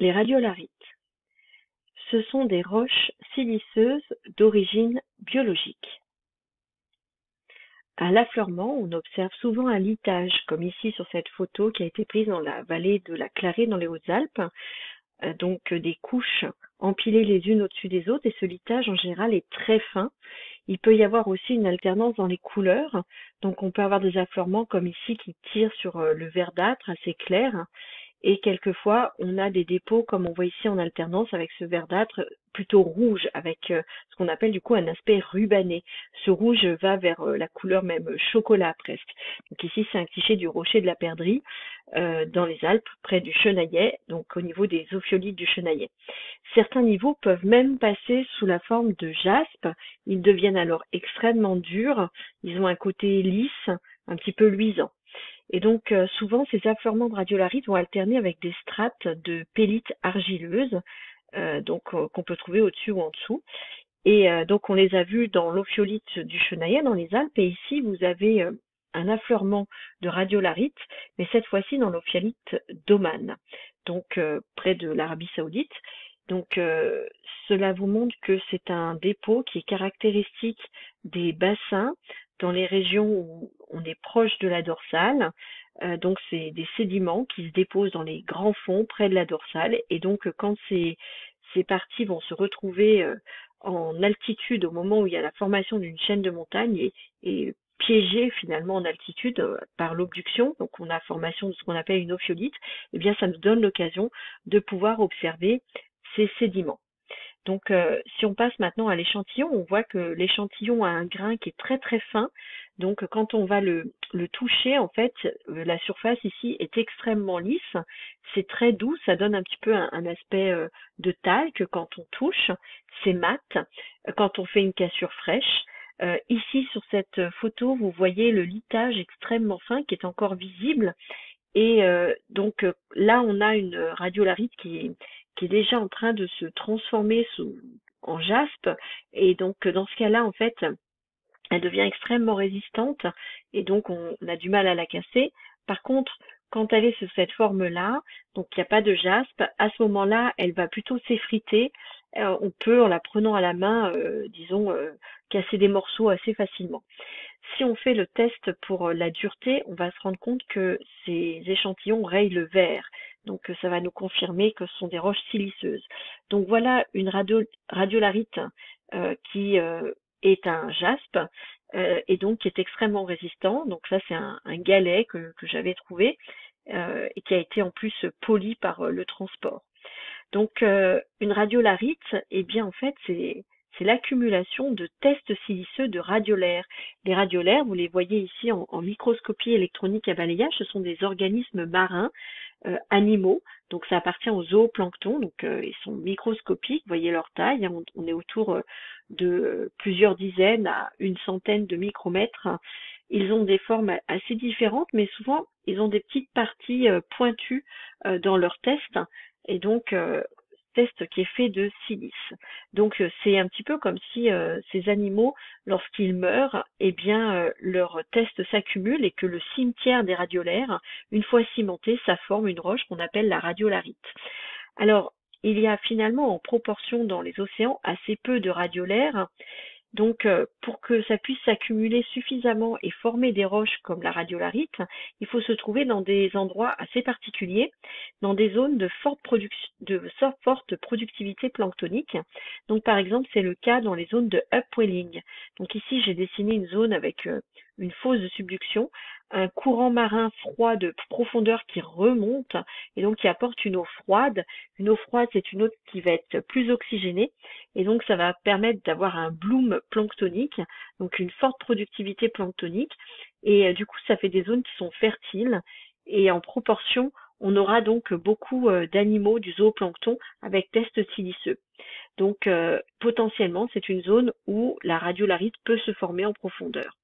Les radiolarites, ce sont des roches siliceuses d'origine biologique. À l'affleurement, on observe souvent un litage, comme ici sur cette photo qui a été prise dans la vallée de la Clarée dans les Hautes-Alpes, donc des couches empilées les unes au-dessus des autres, et ce litage en général est très fin. Il peut y avoir aussi une alternance dans les couleurs, donc on peut avoir des affleurements comme ici qui tirent sur le verdâtre assez clair, et quelquefois on a des dépôts comme on voit ici en alternance avec ce verdâtre plutôt rouge avec ce qu'on appelle du coup un aspect rubané. Ce rouge va vers la couleur même chocolat presque. Donc ici c'est un cliché du rocher de la Perdrix dans les Alpes près du Chenaillet, donc au niveau des ophiolites du Chenaillet. Certains niveaux peuvent même passer sous la forme de jaspe. Ils deviennent alors extrêmement durs, ils ont un côté lisse, un petit peu luisant. Et donc, souvent, ces affleurements de radiolarites vont alterner avec des strates de pellite argileuse, qu'on peut trouver au-dessus ou en dessous. Et donc, on les a vus dans l'ophiolite du Chenaillet, dans les Alpes. Et ici, vous avez un affleurement de radiolarites, mais cette fois-ci dans l'ophiolite d'Oman, donc près de l'Arabie Saoudite. Donc, cela vous montre que c'est un dépôt qui est caractéristique des bassins dans les régions où on est proche de la dorsale. Donc, c'est des sédiments qui se déposent dans les grands fonds près de la dorsale. Et donc, quand ces parties vont se retrouver en altitude au moment où il y a la formation d'une chaîne de montagnes et piégées finalement en altitude par l'obduction, donc on a formation de ce qu'on appelle une ophiolite, eh bien ça nous donne l'occasion de pouvoir observer ces sédiments. Donc si on passe maintenant à l'échantillon, on voit que l'échantillon a un grain qui est très très fin. Donc quand on va le toucher, en fait, la surface ici est extrêmement lisse. C'est très doux, ça donne un petit peu un aspect de talc quand on touche. C'est mat quand on fait une cassure fraîche. Ici sur cette photo, vous voyez le litage extrêmement fin qui est encore visible. Et donc là, on a une radiolarite qui est déjà en train de se transformer en jaspe. Et donc dans ce cas-là, en fait, elle devient extrêmement résistante et donc on a du mal à la casser. Par contre, quand elle est sous cette forme-là, donc il n'y a pas de jaspe, à ce moment-là, elle va plutôt s'effriter. On peut, en la prenant à la main, casser des morceaux assez facilement. Si on fait le test pour la dureté, on va se rendre compte que ces échantillons rayent le verre. Donc ça va nous confirmer que ce sont des roches siliceuses. Donc voilà une radiolarite qui est un jaspe et donc qui est extrêmement résistant. Donc ça c'est un galet que j'avais trouvé et qui a été en plus poli par le transport. Donc une radiolarite, eh bien en fait c'est l'accumulation de tests siliceux de radiolaires. Les radiolaires, vous les voyez ici en microscopie électronique à balayage, ce sont des organismes marins animaux, donc ça appartient au zooplancton, donc ils sont microscopiques, vous voyez leur taille, hein, on est autour de plusieurs dizaines à une centaine de micromètres. Ils ont des formes assez différentes, mais souvent ils ont des petites parties pointues dans leurs tests, et donc test qui est fait de silice. Donc c'est un petit peu comme si ces animaux, lorsqu'ils meurent, eh bien leurs tests s'accumulent et que le cimetière des radiolaires, une fois cimenté, ça forme une roche qu'on appelle la radiolarite. Alors, il y a finalement en proportion dans les océans assez peu de radiolaires. Donc, pour que ça puisse s'accumuler suffisamment et former des roches comme la radiolarite, il faut se trouver dans des endroits assez particuliers, dans des zones de forte productivité planctonique. Donc, par exemple, c'est le cas dans les zones de upwelling. Donc ici, j'ai dessiné une zone avec une fosse de subduction, un courant marin froid de profondeur qui remonte et donc qui apporte une eau froide. Une eau froide, c'est une eau qui va être plus oxygénée et donc ça va permettre d'avoir un bloom planctonique, donc une forte productivité planctonique. Et du coup, ça fait des zones qui sont fertiles et en proportion, on aura donc beaucoup d'animaux du zooplancton avec tests siliceux. Donc potentiellement, c'est une zone où la radiolarite peut se former en profondeur.